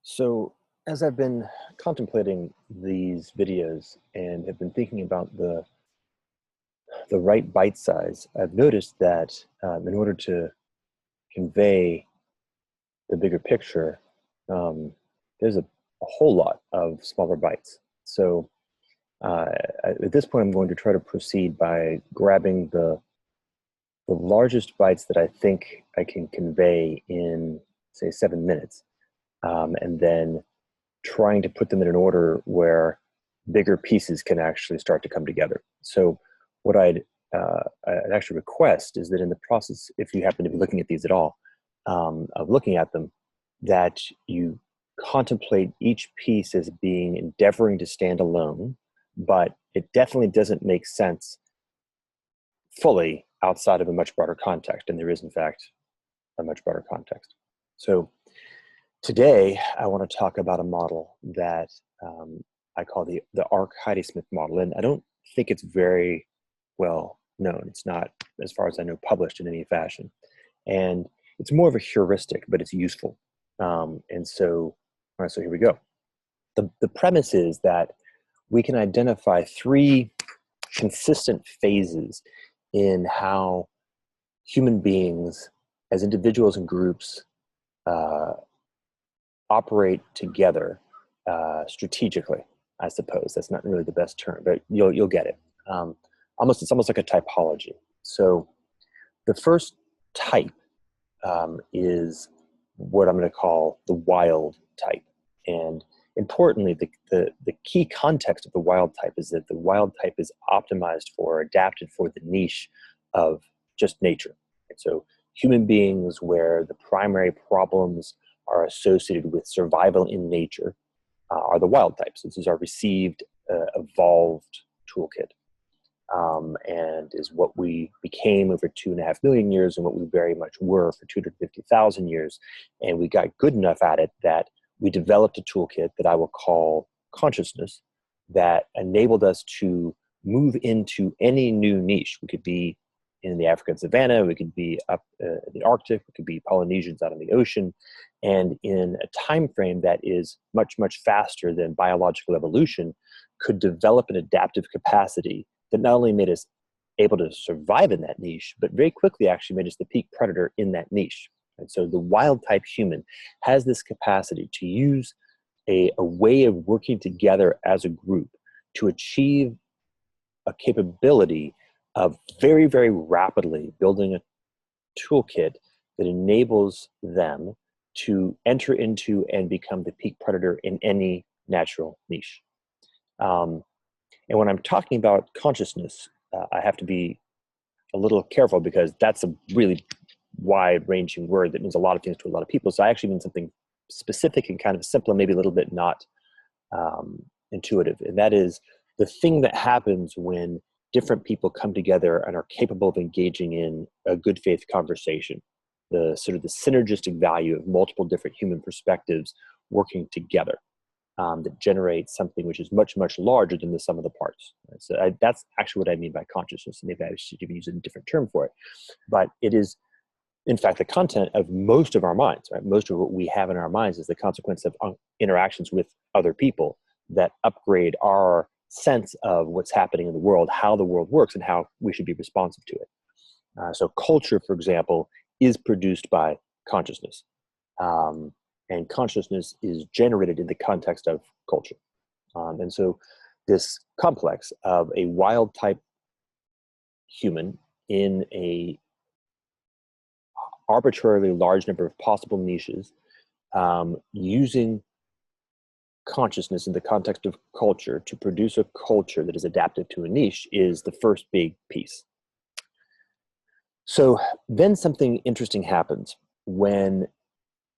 So, as I've been contemplating these videos and have been thinking about the right bite size, I've noticed that in order to convey the bigger picture, um, there's a whole lot of smaller bites. So, uh, at this point, I'm going to try to proceed by grabbing the largest bites that I think I can convey in, say, 7 minutes, and then trying to put them in an order where bigger pieces can actually start to come together. So what I'd actually request is that in the process, if you happen to be looking at these at all, of looking at them, that you contemplate each piece as being endeavoring to stand alone, but it definitely doesn't make sense fully outside of a much broader context. And there is, in fact, a much broader context. So today, I want to talk about a model that I call the arc Hidysmith model. And I don't think it's very well known. It's not, as far as I know, published in any fashion. And it's more of a heuristic, but it's useful. All right, so here we go. The premise is that we can identify three consistent phases in how human beings, as individuals and groups, operate together strategically. I suppose that's not really the best term, but you'll get it. It's almost like a typology. So the first type is what I'm going to call the wild type, and importantly, the key context of the wild type is that the wild type is optimized for, adapted for the niche of just nature. And so human beings, where the primary problems are associated with survival in nature, are the wild types. This is our received, evolved toolkit, and is what we became over 2.5 million years and what we very much were for 250,000 years. And we got good enough at it that we developed a toolkit that I will call consciousness that enabled us to move into any new niche. We could be in the African savannah, we could be up in the Arctic, we could be Polynesians out in the ocean, and in a time frame that is much, much faster than biological evolution, could develop an adaptive capacity that not only made us able to survive in that niche, but very quickly actually made us the peak predator in that niche. And so the wild type human has this capacity to use a way of working together as a group to achieve a capability of very, very rapidly building a toolkit that enables them to enter into and become the peak predator in any natural niche. And when I'm talking about consciousness, I have to be a little careful because that's a really wide-ranging word that means a lot of things to a lot of people. So I actually mean something specific and kind of simple, and maybe a little bit not intuitive. And that is the thing that happens when different people come together and are capable of engaging in a good faith conversation. The sort of the synergistic value of multiple different human perspectives working together that generates something which is much, much larger than the sum of the parts. So that's actually what I mean by consciousness. And maybe I should even use a different term for it. But it is, in fact, the content of most of our minds, right? Most of what we have in our minds is the consequence of interactions with other people that upgrade our sense of what's happening in the world, how the world works, and how we should be responsive to it. So culture, for example, is produced by consciousness. And consciousness is generated in the context of culture. And so this complex of a wild type human in a arbitrarily large number of possible niches, using consciousness in the context of culture to produce a culture that is adapted to a niche is the first big piece. So then something interesting happens when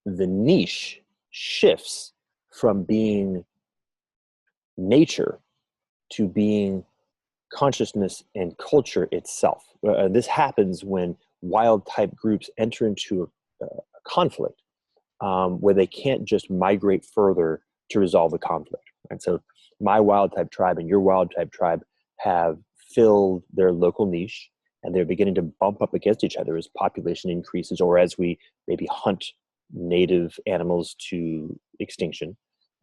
the niche shifts from being nature to being consciousness and culture itself. This happens when wild type groups enter into a conflict where they can't just migrate further to resolve the conflict. And so my wild type tribe and your wild type tribe have filled their local niche, and they're beginning to bump up against each other as population increases or as we maybe hunt native animals to extinction.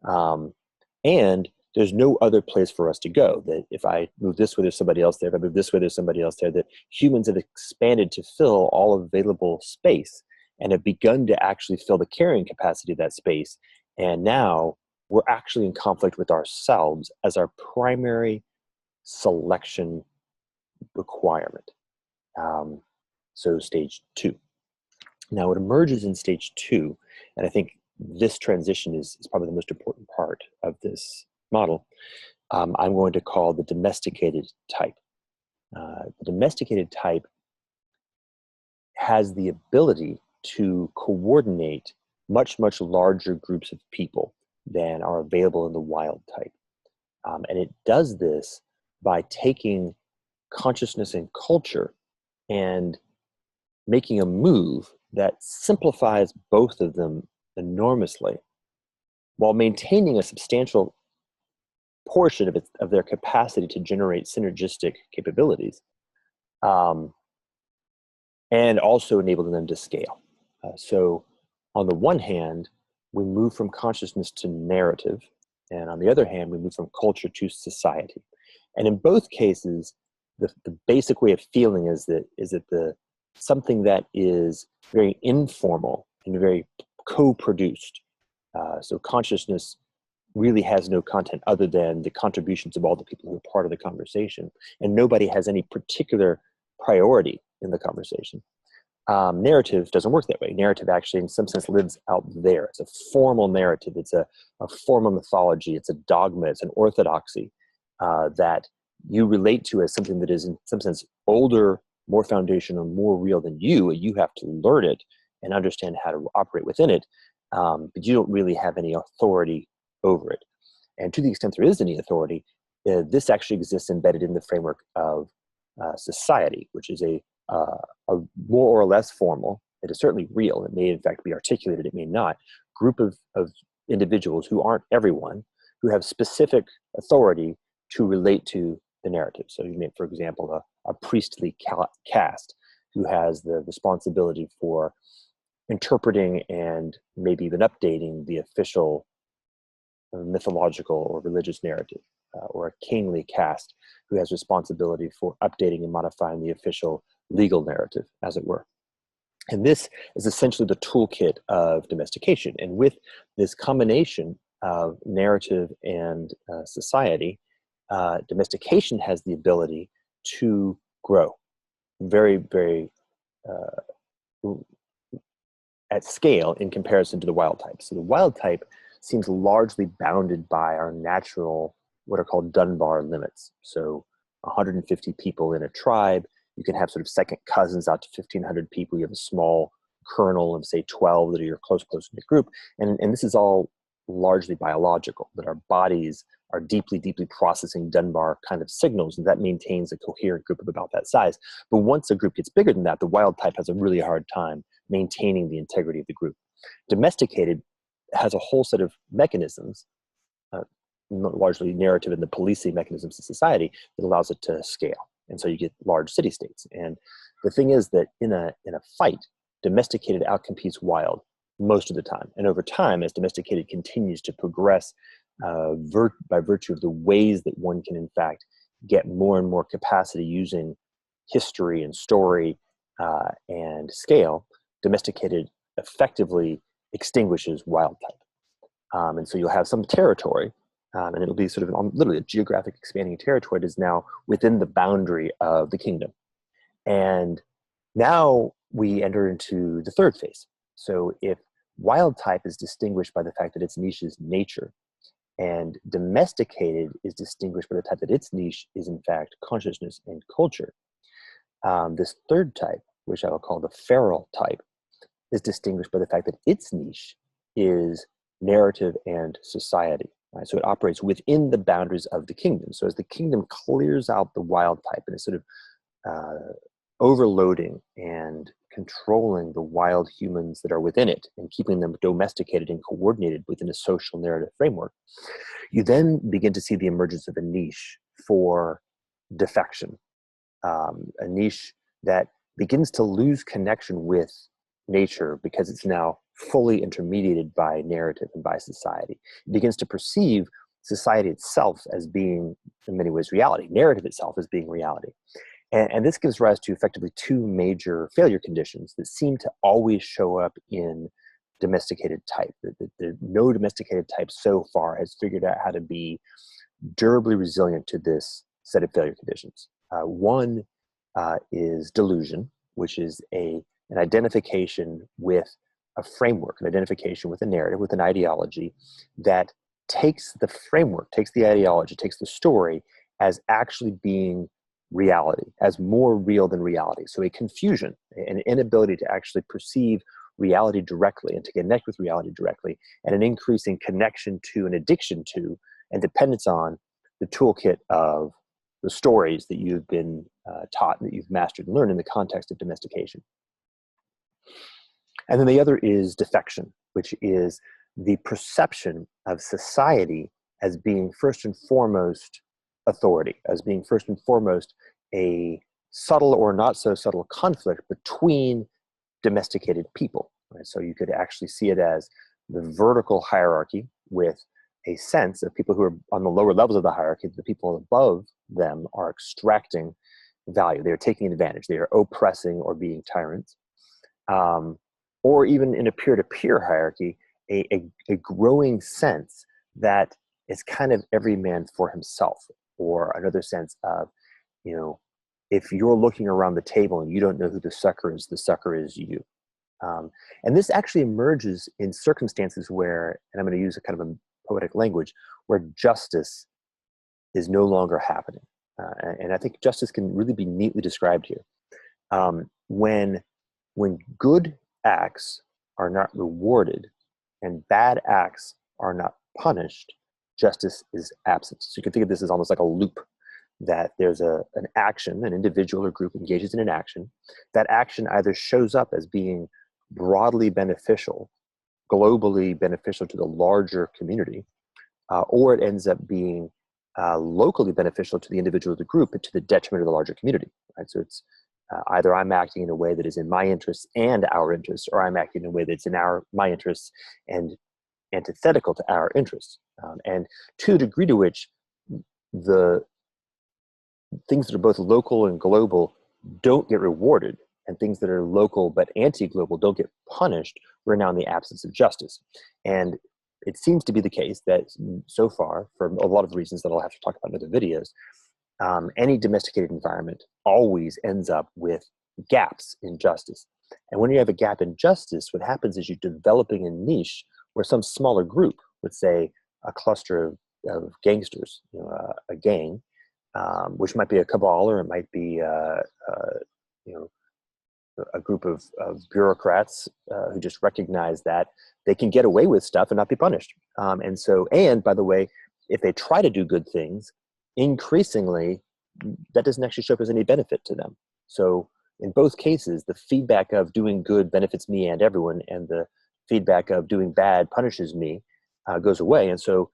And there's no other place for us to go. That if I move this way, there's somebody else there. If I move this way, there's somebody else there. That humans have expanded to fill all available space and have begun to actually fill the carrying capacity of that space. And now we're actually in conflict with ourselves as our primary selection requirement. So stage 2. Now what emerges in stage 2, and I think this transition is probably the most important part of this model, I'm going to call the domesticated type. The domesticated type has the ability to coordinate much, much larger groups of people than are available in the wild type. And it does this by taking consciousness and culture and making a move that simplifies both of them enormously while maintaining a substantial portion of their capacity to generate synergistic capabilities, and also enabling them to scale. So on the one hand, we move from consciousness to narrative, and on the other hand, we move from culture to society. And in both cases, the basic way of feeling is that something that is very informal and very co-produced. So consciousness really has no content other than the contributions of all the people who are part of the conversation, and nobody has any particular priority in the conversation. Narrative doesn't work that way. Narrative actually, in some sense, lives out there. It's a formal narrative. It's a formal mythology. It's a dogma. It's an orthodoxy that you relate to as something that is, in some sense, older, more foundational, more real than you. You have to learn it and understand how to operate within it, but you don't really have any authority over it. And to the extent there is any authority, this actually exists embedded in the framework of society, which is a more or less formal, it is certainly real, it may in fact be articulated, it may not, group of individuals who aren't everyone, who have specific authority to relate to the narrative. So you may, for example, a priestly caste who has the responsibility for interpreting and maybe even updating the official mythological or religious narrative, or a kingly caste who has responsibility for updating and modifying the official legal narrative, as it were. And this is essentially the toolkit of domestication. And with this combination of narrative and society, domestication has the ability to grow very, very at scale in comparison to the wild type. So the wild type seems largely bounded by our natural, what are called Dunbar limits. So 150 people in a tribe, you can have sort of second cousins out to 1,500 people. You have a small kernel of, say, 12 that are your close knit group. And this is all largely biological, that our bodies are deeply, deeply processing Dunbar kind of signals, and that maintains a coherent group of about that size. But once a group gets bigger than that, the wild type has a really hard time maintaining the integrity of the group. Domesticated has a whole set of mechanisms, largely narrative and the policing mechanisms of society, that allows it to scale. And so you get large city-states. And the thing is that in a fight, domesticated outcompetes wild most of the time. And over time, as domesticated continues to progress by virtue of the ways that one can, in fact, get more and more capacity using history and story and scale, domesticated effectively extinguishes wild type. And so you'll have some territory, and it'll be sort of literally a geographic expanding territory that is now within the boundary of the kingdom. And now we enter into the third phase. So if wild type is distinguished by the fact that its niche is nature, and domesticated is distinguished by the fact that its niche is in fact consciousness and culture, this third type, which I will call the feral type, is distinguished by the fact that its niche is narrative and society. Right? So it operates within the boundaries of the kingdom. So as the kingdom clears out the wild type and is sort of overloading and controlling the wild humans that are within it and keeping them domesticated and coordinated within a social narrative framework, you then begin to see the emergence of a niche for defection, a niche that begins to lose connection with nature because it's now fully intermediated by narrative and by society. It begins to perceive society itself as being, in many ways, reality, narrative itself as being reality. And this gives rise to effectively two major failure conditions that seem to always show up in domesticated type. No domesticated type so far has figured out how to be durably resilient to this set of failure conditions. One is delusion, which is an identification with a framework, an identification with a narrative, with an ideology that takes the framework, takes the ideology, takes the story as actually being reality, as more real than reality. So a confusion, an inability to actually perceive reality directly and to connect with reality directly, and an increasing connection to, an addiction to, and dependence on the toolkit of the stories that you've been taught, that you've mastered and learned in the context of domestication. And then the other is defection, which is the perception of society as being first and foremost authority, as being first and foremost a subtle or not so subtle conflict between domesticated people. Right? So you could actually see it as the vertical hierarchy with a sense of people who are on the lower levels of the hierarchy, the people above them are extracting value. They are taking advantage. They are oppressing or being tyrants. Or even in a peer-to-peer hierarchy, a growing sense that it's kind of every man for himself, or another sense of, if you're looking around the table and you don't know who the sucker is you. And this actually emerges in circumstances where, and I'm going to use a kind of a poetic language, where justice is no longer happening. And I think justice can really be neatly described here. When good acts are not rewarded and bad acts are not punished, justice is absent. So you can think of this as almost like a loop, that there's an action, an individual or group engages in an action. That action either shows up as being broadly beneficial, globally beneficial to the larger community, or it ends up being locally beneficial to the individual or the group, but to the detriment of the larger community. Right? So it's either I'm acting in a way that is in my interests and our interests, or I'm acting in a way that's in my interests and antithetical to our interests. And to a degree to which the things that are both local and global don't get rewarded, and things that are local but anti-global don't get punished, we're now in the absence of justice. And it seems to be the case that so far, for a lot of reasons that I'll have to talk about in other videos, any domesticated environment always ends up with gaps in justice. And when you have a gap in justice, what happens is you're developing a niche where some smaller group, let's say a cluster of gangsters, a gang, which might be a cabal, or it might be a group of bureaucrats who just recognize that they can get away with stuff and not be punished. And by the way, if they try to do good things, increasingly, that doesn't actually show up as any benefit to them. So in both cases, the feedback of doing good benefits me and everyone, and the feedback of doing bad punishes me goes away. And so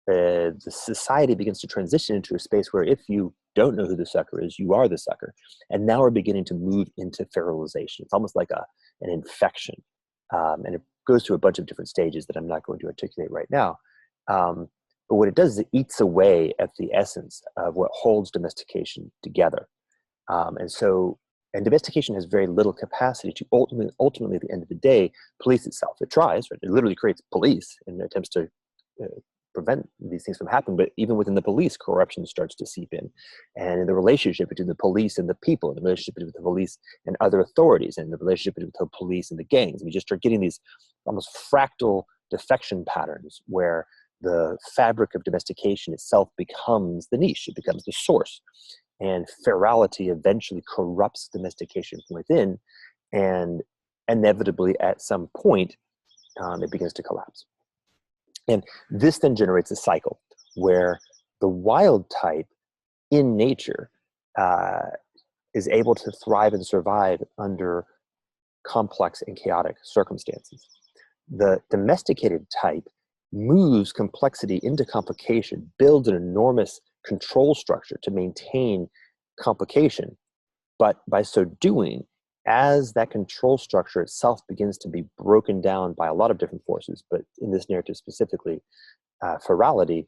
the society begins to transition into a space where if you don't know who the sucker is, you are the sucker. And now we're beginning to move into feralization. It's almost like an infection. And it goes through a bunch of different stages that I'm not going to articulate right now. But what it does is it eats away at the essence of what holds domestication together. And domestication has very little capacity to ultimately, at the end of the day, police itself. It tries, right? It literally creates police and attempts to prevent these things from happening. But even within the police, corruption starts to seep in. And in the relationship between the police and the people, and the relationship between the police and other authorities, and the relationship between the police and the gangs, and we just start getting these almost fractal defection patterns where the fabric of domestication itself becomes the niche, it becomes the source. And ferality eventually corrupts domestication from within, and inevitably at some point, it begins to collapse. And this then generates a cycle where the wild type in nature is able to thrive and survive under complex and chaotic circumstances. The domesticated type moves complexity into complication, builds an enormous control structure to maintain complication, but by so doing, as that control structure itself begins to be broken down by a lot of different forces, but in this narrative specifically, ferality,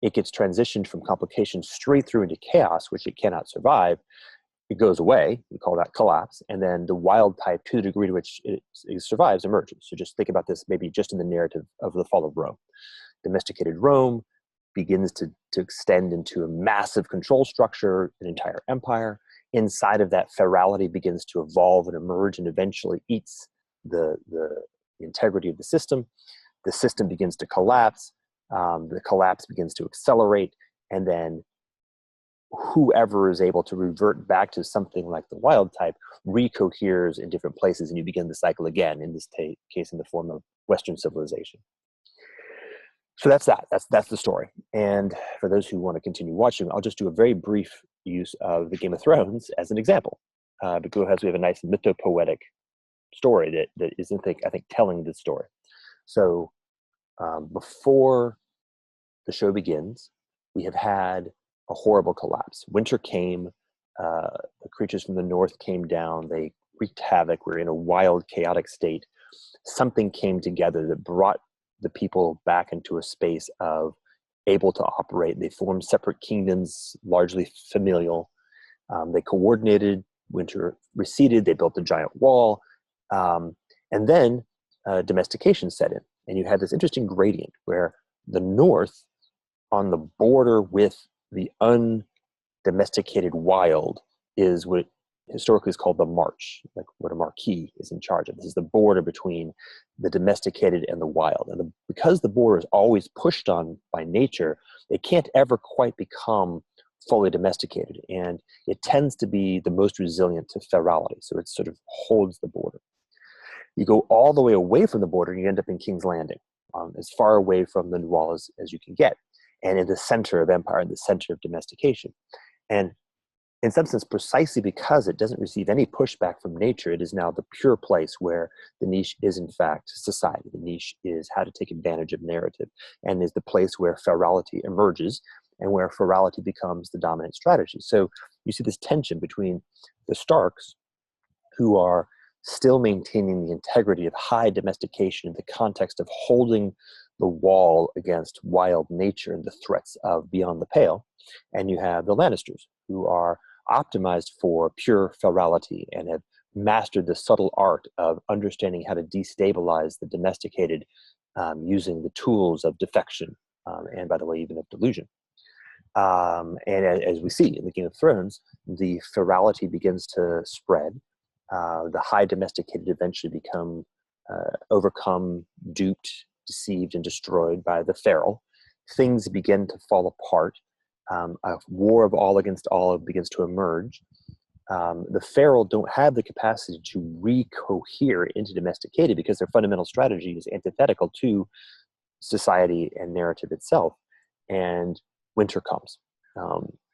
it gets transitioned from complication straight through into chaos, which it cannot survive. It goes away, we call that collapse, and then the wild type, to the degree to which it survives, emerges. So just think about this maybe just in the narrative of the fall of Rome. Domesticated Rome begins to extend into a massive control structure, an entire empire. Inside of that, ferality begins to evolve and emerge and eventually eats the integrity of the system. The system begins to collapse. The collapse begins to accelerate, and then whoever is able to revert back to something like the wild type recoheres in different places, and you begin the cycle again, in this case in the form of Western civilization. So that's that. That's the story. And for those who want to continue watching, I'll just do a very brief use of the Game of Thrones as an example, because we have a nice mythopoetic story that is, I think, telling this story. So before the show begins, we have had a horrible collapse. Winter came. The creatures from the north came down. They wreaked havoc. We're in a wild, chaotic state. Something came together that brought the people back into a space of able to operate. They formed separate kingdoms, largely familial. They coordinated. Winter receded. They built a giant wall. And then domestication set in. And you had this interesting gradient where the north, on the border with the undomesticated wild, is what historically is called the march, like what a marquis is in charge of. This is the border between the domesticated and the wild. And because the border is always pushed on by nature, it can't ever quite become fully domesticated. And it tends to be the most resilient to ferality. So it sort of holds the border. You go all the way away from the border, and you end up in King's Landing, as far away from the wall as you can get, and in the center of empire, in the center of domestication. And in some sense, precisely because it doesn't receive any pushback from nature, it is now the pure place where the niche is, in fact, society. The niche is how to take advantage of narrative, and is the place where ferality emerges and where ferality becomes the dominant strategy. So you see this tension between the Starks, who are still maintaining the integrity of high domestication in the context of holding the wall against wild nature and the threats of beyond the pale. And you have the Lannisters, who are optimized for pure ferality and have mastered the subtle art of understanding how to destabilize the domesticated using the tools of defection, and by the way, even of delusion. And as we see in the Game of Thrones, the ferality begins to spread. The high domesticated eventually become overcome, duped, deceived, and destroyed by the feral. Things begin to fall apart. A war of all against all begins to emerge. The feral don't have the capacity to recohere into domesticated because their fundamental strategy is antithetical to society and narrative itself. And winter comes.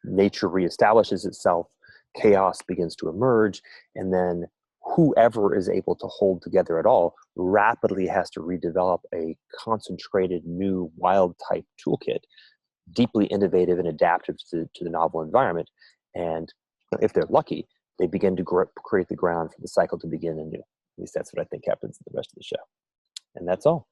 Nature reestablishes itself. Chaos begins to emerge, and then whoever is able to hold together at all rapidly has to redevelop a concentrated new wild type toolkit, deeply innovative and adaptive to the novel environment. And if they're lucky, they begin to create the ground for the cycle to begin anew. At least that's what I think happens in the rest of the show. And that's all.